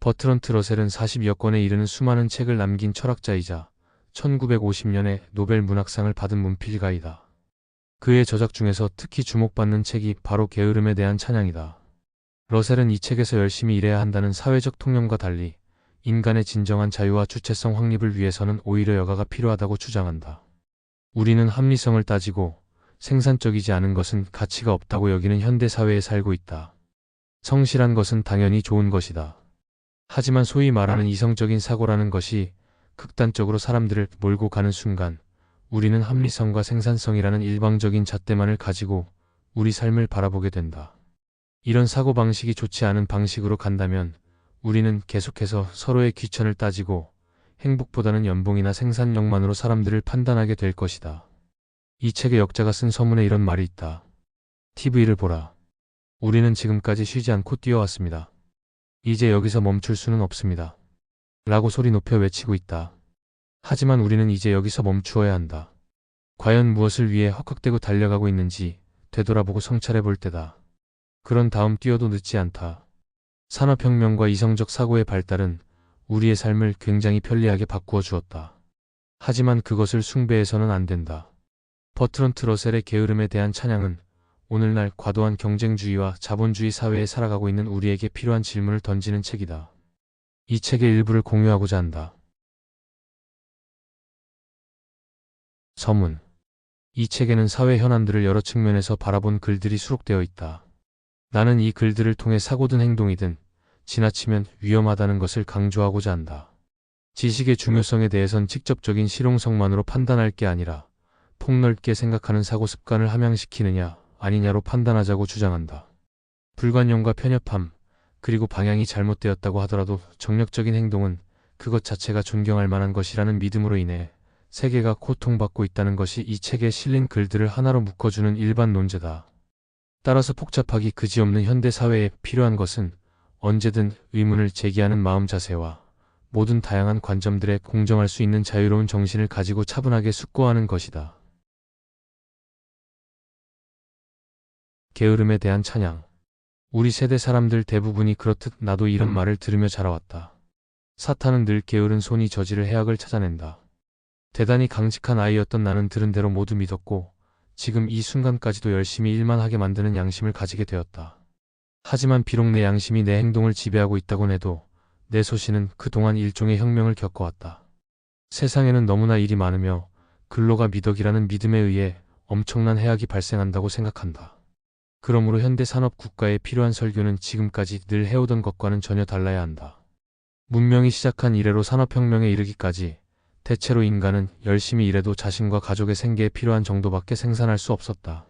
버트런트 러셀은 40여 권에 이르는 수많은 책을 남긴 철학자이자 1950년에 노벨 문학상을 받은 문필가이다. 그의 저작 중에서 특히 주목받는 책이 바로 게으름에 대한 찬양이다. 러셀은 이 책에서 열심히 일해야 한다는 사회적 통념과 달리 인간의 진정한 자유와 주체성 확립을 위해서는 오히려 여가가 필요하다고 주장한다. 우리는 합리성을 따지고 생산적이지 않은 것은 가치가 없다고 여기는 현대 사회에 살고 있다. 성실한 것은 당연히 좋은 것이다. 하지만 소위 말하는 이성적인 사고라는 것이 극단적으로 사람들을 몰고 가는 순간 우리는 합리성과 생산성이라는 일방적인 잣대만을 가지고 우리 삶을 바라보게 된다. 이런 사고방식이 좋지 않은 방식으로 간다면 우리는 계속해서 서로의 귀천을 따지고 행복보다는 연봉이나 생산력만으로 사람들을 판단하게 될 것이다. 이 책의 역자가 쓴 서문에 이런 말이 있다. TV를 보라. 우리는 지금까지 쉬지 않고 뛰어왔습니다. 이제 여기서 멈출 수는 없습니다. 라고 소리 높여 외치고 있다. 하지만 우리는 이제 여기서 멈추어야 한다. 과연 무엇을 위해 헉헉대고 달려가고 있는지 되돌아보고 성찰해 볼 때다. 그런 다음 뛰어도 늦지 않다. 산업혁명과 이성적 사고의 발달은 우리의 삶을 굉장히 편리하게 바꾸어 주었다. 하지만 그것을 숭배해서는 안 된다. 버트런트 러셀의 게으름에 대한 찬양은 오늘날 과도한 경쟁주의와 자본주의 사회에 살아가고 있는 우리에게 필요한 질문을 던지는 책이다. 이 책의 일부를 공유하고자 한다. 서문. 이 책에는 사회 현안들을 여러 측면에서 바라본 글들이 수록되어 있다. 나는 이 글들을 통해 사고든 행동이든 지나치면 위험하다는 것을 강조하고자 한다. 지식의 중요성에 대해선 직접적인 실용성만으로 판단할 게 아니라 폭넓게 생각하는 사고 습관을 함양시키느냐 아니냐로 판단하자고 주장한다. 불관용과 편협함, 그리고 방향이 잘못되었다고 하더라도 정력적인 행동은 그것 자체가 존경할 만한 것이라는 믿음으로 인해 세계가 고통받고 있다는 것이 이 책에 실린 글들을 하나로 묶어주는 일반 논제다. 따라서 복잡하기 그지없는 현대 사회에 필요한 것은 언제든 의문을 제기하는 마음 자세와 모든 다양한 관점들에 공정할 수 있는 자유로운 정신을 가지고 차분하게 숙고하는 것이다. 게으름에 대한 찬양. 우리 세대 사람들 대부분이 그렇듯 나도 이런 말을 들으며 자라왔다. 사탄은 늘 게으른 손이 저지를 해악을 찾아낸다. 대단히 강직한 아이였던 나는 들은 대로 모두 믿었고 지금 이 순간까지도 열심히 일만 하게 만드는 양심을 가지게 되었다. 하지만 비록 내 양심이 내 행동을 지배하고 있다곤 해도 내 소신은 그동안 일종의 혁명을 겪어왔다. 세상에는 너무나 일이 많으며 근로가 미덕이라는 믿음에 의해 엄청난 해악이 발생한다고 생각한다. 그러므로 현대 산업 국가에 필요한 설교는 지금까지 늘 해오던 것과는 전혀 달라야 한다. 문명이 시작한 이래로 산업혁명에 이르기까지 대체로 인간은 열심히 일해도 자신과 가족의 생계에 필요한 정도밖에 생산할 수 없었다.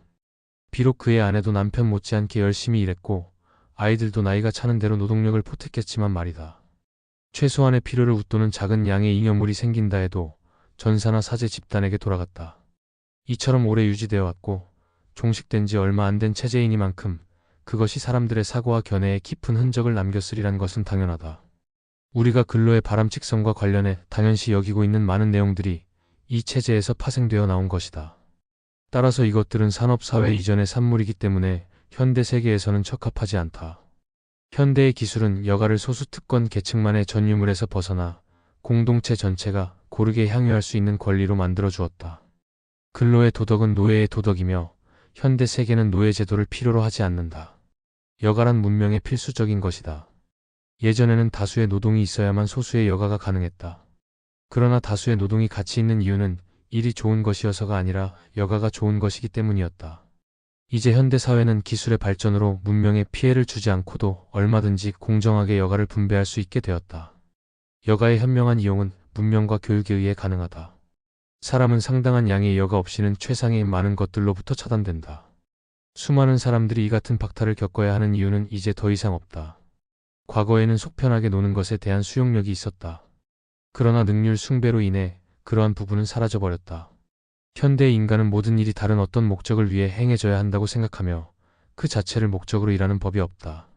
비록 그의 아내도 남편 못지않게 열심히 일했고 아이들도 나이가 차는 대로 노동력을 보탰겠지만 말이다. 최소한의 필요를 웃도는 작은 양의 잉여물이 생긴다 해도 전사나 사제 집단에게 돌아갔다. 이처럼 오래 유지되어 왔고 종식된 지 얼마 안 된 체제이니만큼 그것이 사람들의 사고와 견해에 깊은 흔적을 남겼으리란 것은 당연하다. 우리가 근로의 바람직성과 관련해 당연시 여기고 있는 많은 내용들이 이 체제에서 파생되어 나온 것이다. 따라서 이것들은 산업사회 이전의 산물이기 때문에 현대 세계에서는 적합하지 않다. 현대의 기술은 여가를 소수 특권 계층만의 전유물에서 벗어나 공동체 전체가 고르게 향유할 수 있는 권리로 만들어 주었다. 근로의 도덕은 노예의 도덕이며 현대 세계는 노예 제도를 필요로 하지 않는다. 여가란 문명의 필수적인 것이다. 예전에는 다수의 노동이 있어야만 소수의 여가가 가능했다. 그러나 다수의 노동이 가치 있는 이유는 일이 좋은 것이어서가 아니라 여가가 좋은 것이기 때문이었다. 이제 현대 사회는 기술의 발전으로 문명에 피해를 주지 않고도 얼마든지 공정하게 여가를 분배할 수 있게 되었다. 여가의 현명한 이용은 문명과 교육에 의해 가능하다. 사람은 상당한 양의 여가 없이는 최상의 많은 것들로부터 차단된다. 수많은 사람들이 이 같은 박탈을 겪어야 하는 이유는 이제 더 이상 없다. 과거에는 속편하게 노는 것에 대한 수용력이 있었다. 그러나 능률 숭배로 인해 그러한 부분은 사라져버렸다. 현대의 인간은 모든 일이 다른 어떤 목적을 위해 행해져야 한다고 생각하며 그 자체를 목적으로 일하는 법이 없다.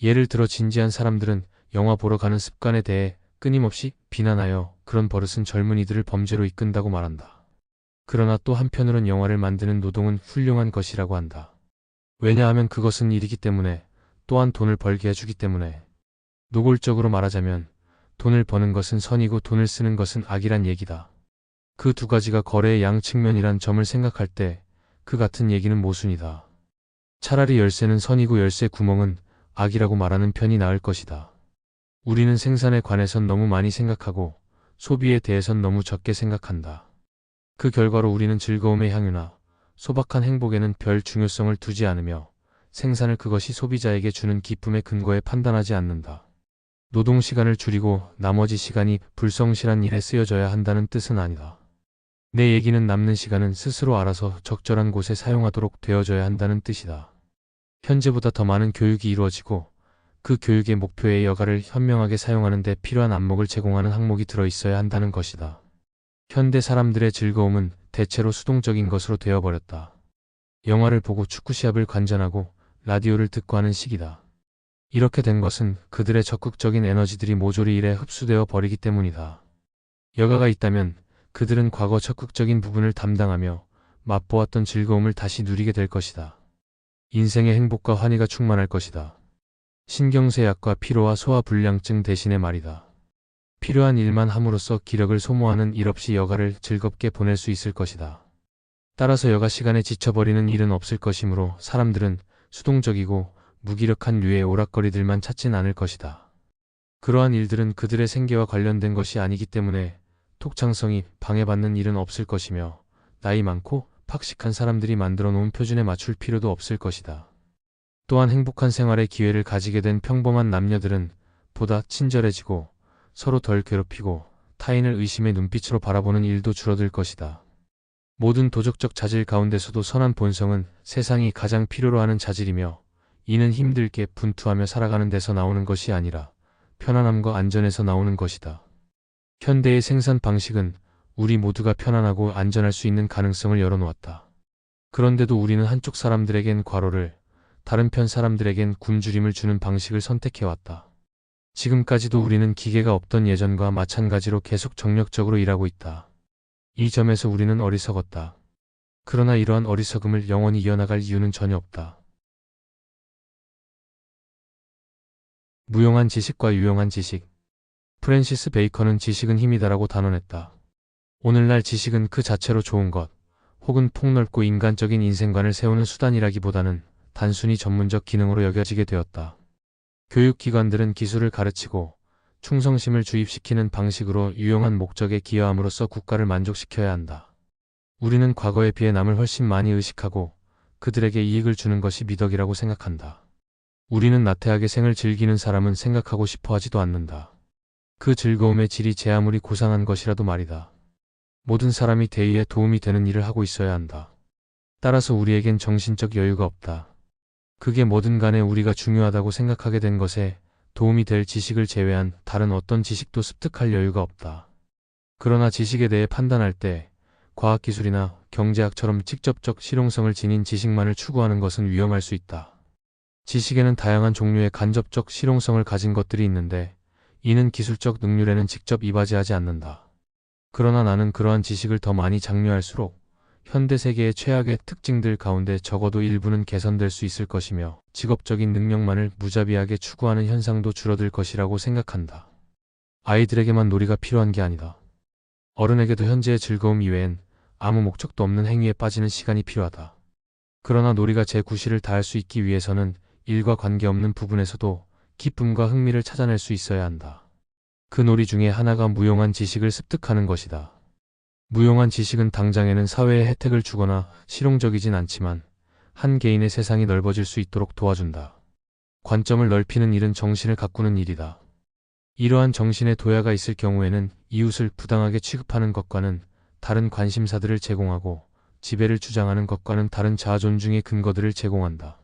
예를 들어 진지한 사람들은 영화 보러 가는 습관에 대해 끊임없이 비난하여 그런 버릇은 젊은이들을 범죄로 이끈다고 말한다. 그러나 또 한편으론 영화를 만드는 노동은 훌륭한 것이라고 한다. 왜냐하면 그것은 일이기 때문에, 또한 돈을 벌게 해주기 때문에. 노골적으로 말하자면 돈을 버는 것은 선이고 돈을 쓰는 것은 악이란 얘기다. 그 두 가지가 거래의 양측면이란 점을 생각할 때 그 같은 얘기는 모순이다. 차라리 열쇠는 선이고 열쇠 구멍은 악이라고 말하는 편이 나을 것이다. 우리는 생산에 관해선 너무 많이 생각하고 소비에 대해선 너무 적게 생각한다. 그 결과로 우리는 즐거움의 향유나 소박한 행복에는 별 중요성을 두지 않으며 생산을 그것이 소비자에게 주는 기쁨의 근거에 판단하지 않는다. 노동시간을 줄이고 나머지 시간이 불성실한 일에 쓰여져야 한다는 뜻은 아니다. 내 얘기는 남는 시간은 스스로 알아서 적절한 곳에 사용하도록 되어져야 한다는 뜻이다. 현재보다 더 많은 교육이 이루어지고 그 교육의 목표의 여가를 현명하게 사용하는 데 필요한 안목을 제공하는 항목이 들어있어야 한다는 것이다. 현대 사람들의 즐거움은 대체로 수동적인 것으로 되어버렸다. 영화를 보고 축구 시합을 관전하고 라디오를 듣고 하는 시기다. 이렇게 된 것은 그들의 적극적인 에너지들이 모조리 일에 흡수되어 버리기 때문이다. 여가가 있다면 그들은 과거 적극적인 부분을 담당하며 맛보았던 즐거움을 다시 누리게 될 것이다. 인생의 행복과 환희가 충만할 것이다. 신경쇠약과 피로와 소화불량증 대신에 말이다. 필요한 일만 함으로써 기력을 소모하는 일 없이 여가를 즐겁게 보낼 수 있을 것이다. 따라서 여가 시간에 지쳐버리는 일은 없을 것이므로 사람들은 수동적이고 무기력한 류의 오락거리들만 찾진 않을 것이다. 그러한 일들은 그들의 생계와 관련된 것이 아니기 때문에 독창성이 방해받는 일은 없을 것이며 나이 많고 팍식한 사람들이 만들어 놓은 표준에 맞출 필요도 없을 것이다. 또한 행복한 생활의 기회를 가지게 된 평범한 남녀들은 보다 친절해지고 서로 덜 괴롭히고 타인을 의심의 눈빛으로 바라보는 일도 줄어들 것이다. 모든 도덕적 자질 가운데서도 선한 본성은 세상이 가장 필요로 하는 자질이며 이는 힘들게 분투하며 살아가는 데서 나오는 것이 아니라 편안함과 안전에서 나오는 것이다. 현대의 생산 방식은 우리 모두가 편안하고 안전할 수 있는 가능성을 열어놓았다. 그런데도 우리는 한쪽 사람들에겐 과로를, 다른 편 사람들에겐 굶주림을 주는 방식을 선택해왔다. 지금까지도 우리는 기계가 없던 예전과 마찬가지로 계속 정력적으로 일하고 있다. 이 점에서 우리는 어리석었다. 그러나 이러한 어리석음을 영원히 이어나갈 이유는 전혀 없다. 무용한 지식과 유용한 지식. 프랜시스 베이컨은 지식은 힘이다라고 단언했다. 오늘날 지식은 그 자체로 좋은 것, 혹은 폭넓고 인간적인 인생관을 세우는 수단이라기보다는 단순히 전문적 기능으로 여겨지게 되었다. 교육기관들은 기술을 가르치고 충성심을 주입시키는 방식으로 유용한 목적에 기여함으로써 국가를 만족시켜야 한다. 우리는 과거에 비해 남을 훨씬 많이 의식하고 그들에게 이익을 주는 것이 미덕이라고 생각한다. 우리는 나태하게 생을 즐기는 사람은 생각하고 싶어 하지도 않는다. 그 즐거움의 질이 제 아무리 고상한 것이라도 말이다. 모든 사람이 대의에 도움이 되는 일을 하고 있어야 한다. 따라서 우리에겐 정신적 여유가 없다. 그게 뭐든 간에 우리가 중요하다고 생각하게 된 것에 도움이 될 지식을 제외한 다른 어떤 지식도 습득할 여유가 없다. 그러나 지식에 대해 판단할 때 과학기술이나 경제학처럼 직접적 실용성을 지닌 지식만을 추구하는 것은 위험할 수 있다. 지식에는 다양한 종류의 간접적 실용성을 가진 것들이 있는데 이는 기술적 능률에는 직접 이바지하지 않는다. 그러나 나는 그러한 지식을 더 많이 장려할수록 현대 세계의 최악의 특징들 가운데 적어도 일부는 개선될 수 있을 것이며 직업적인 능력만을 무자비하게 추구하는 현상도 줄어들 것이라고 생각한다. 아이들에게만 놀이가 필요한 게 아니다. 어른에게도 현재의 즐거움 이외엔 아무 목적도 없는 행위에 빠지는 시간이 필요하다. 그러나 놀이가 제 구실을 다할 수 있기 위해서는 일과 관계없는 부분에서도 기쁨과 흥미를 찾아낼 수 있어야 한다. 그 놀이 중에 하나가 무용한 지식을 습득하는 것이다. 무용한 지식은 당장에는 사회에 혜택을 주거나 실용적이진 않지만 한 개인의 세상이 넓어질 수 있도록 도와준다. 관점을 넓히는 일은 정신을 가꾸는 일이다. 이러한 정신의 도야가 있을 경우에는 이웃을 부당하게 취급하는 것과는 다른 관심사들을 제공하고 지배를 주장하는 것과는 다른 자아존중의 근거들을 제공한다.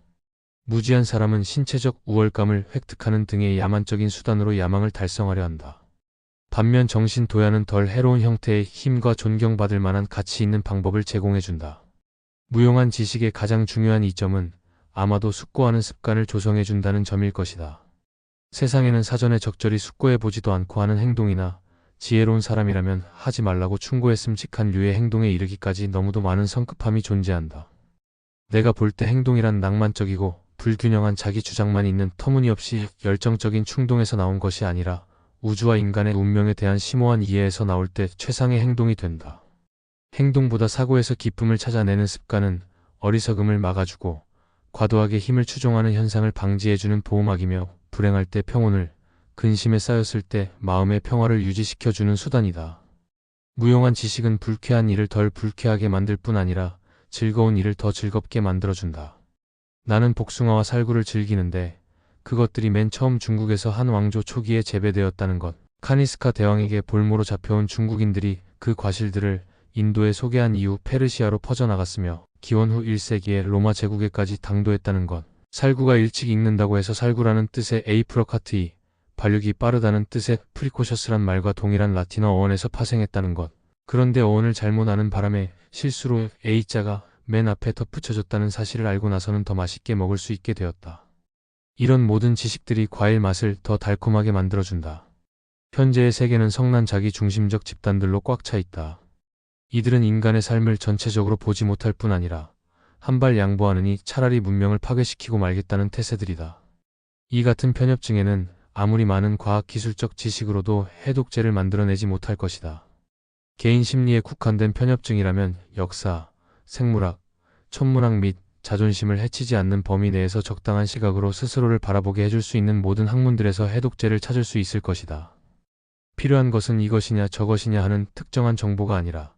무지한 사람은 신체적 우월감을 획득하는 등의 야만적인 수단으로 야망을 달성하려 한다. 반면 정신 도야는 덜 해로운 형태의 힘과 존경받을 만한 가치 있는 방법을 제공해준다. 무용한 지식의 가장 중요한 이점은 아마도 숙고하는 습관을 조성해준다는 점일 것이다. 세상에는 사전에 적절히 숙고해보지도 않고 하는 행동이나 지혜로운 사람이라면 하지 말라고 충고했음직한 류의 행동에 이르기까지 너무도 많은 성급함이 존재한다. 내가 볼 때 행동이란 낭만적이고 불균형한 자기 주장만 있는 터무니없이 열정적인 충동에서 나온 것이 아니라 우주와 인간의 운명에 대한 심오한 이해에서 나올 때 최상의 행동이 된다. 행동보다 사고에서 기쁨을 찾아내는 습관은 어리석음을 막아주고 과도하게 힘을 추종하는 현상을 방지해주는 보호막이며 불행할 때 평온을, 근심에 쌓였을 때 마음의 평화를 유지시켜주는 수단이다. 무용한 지식은 불쾌한 일을 덜 불쾌하게 만들 뿐 아니라 즐거운 일을 더 즐겁게 만들어준다. 나는 복숭아와 살구를 즐기는데 그것들이 맨 처음 중국에서 한 왕조 초기에 재배되었다는 것, 카니스카 대왕에게 볼모로 잡혀온 중국인들이 그 과실들을 인도에 소개한 이후 페르시아로 퍼져나갔으며 기원 후 1세기에 로마 제국에까지 당도했다는 것, 살구가 일찍 익는다고 해서 살구라는 뜻의 에이프러카트이, 발육이 빠르다는 뜻의 프리코셔스란 말과 동일한 라틴어 어원에서 파생했다는 것, 그런데 어원을 잘못 아는 바람에 실수로 A자가 맨 앞에 덧붙여졌다는 사실을 알고 나서는 더 맛있게 먹을 수 있게 되었다. 이런 모든 지식들이 과일 맛을 더 달콤하게 만들어준다. 현재의 세계는 성난 자기 중심적 집단들로 꽉 차 있다. 이들은 인간의 삶을 전체적으로 보지 못할 뿐 아니라 한 발 양보하느니 차라리 문명을 파괴시키고 말겠다는 태세들이다. 이 같은 편협증에는 아무리 많은 과학기술적 지식으로도 해독제를 만들어내지 못할 것이다. 개인 심리에 국한된 편협증이라면 역사, 생물학, 천문학 및 자존심을 해치지 않는 범위 내에서 적당한 시각으로 스스로를 바라보게 해줄 수 있는 모든 학문들에서 해독제를 찾을 수 있을 것이다. 필요한 것은 이것이냐 저것이냐 하는 특정한 정보가 아니라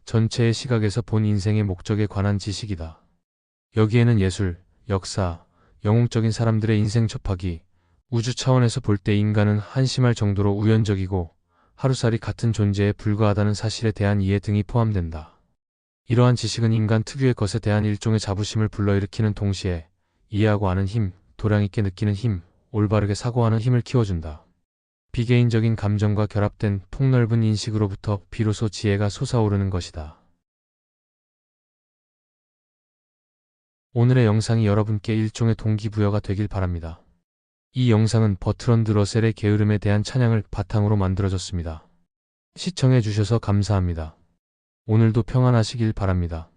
전체의 시각에서 본 인생의 목적에 관한 지식이다. 여기에는 예술, 역사, 영웅적인 사람들의 인생 첩학이 우주 차원에서 볼 때 인간은 한심할 정도로 우연적이고 하루살이 같은 존재에 불과하다는 사실에 대한 이해 등이 포함된다. 이러한 지식은 인간 특유의 것에 대한 일종의 자부심을 불러일으키는 동시에 이해하고 아는 힘, 도량 있게 느끼는 힘, 올바르게 사고하는 힘을 키워준다. 비개인적인 감정과 결합된 폭넓은 인식으로부터 비로소 지혜가 솟아오르는 것이다. 오늘의 영상이 여러분께 일종의 동기부여가 되길 바랍니다. 이 영상은 버트런드 러셀의 게으름에 대한 찬양을 바탕으로 만들어졌습니다. 시청해 주셔서 감사합니다. 오늘도 평안하시길 바랍니다.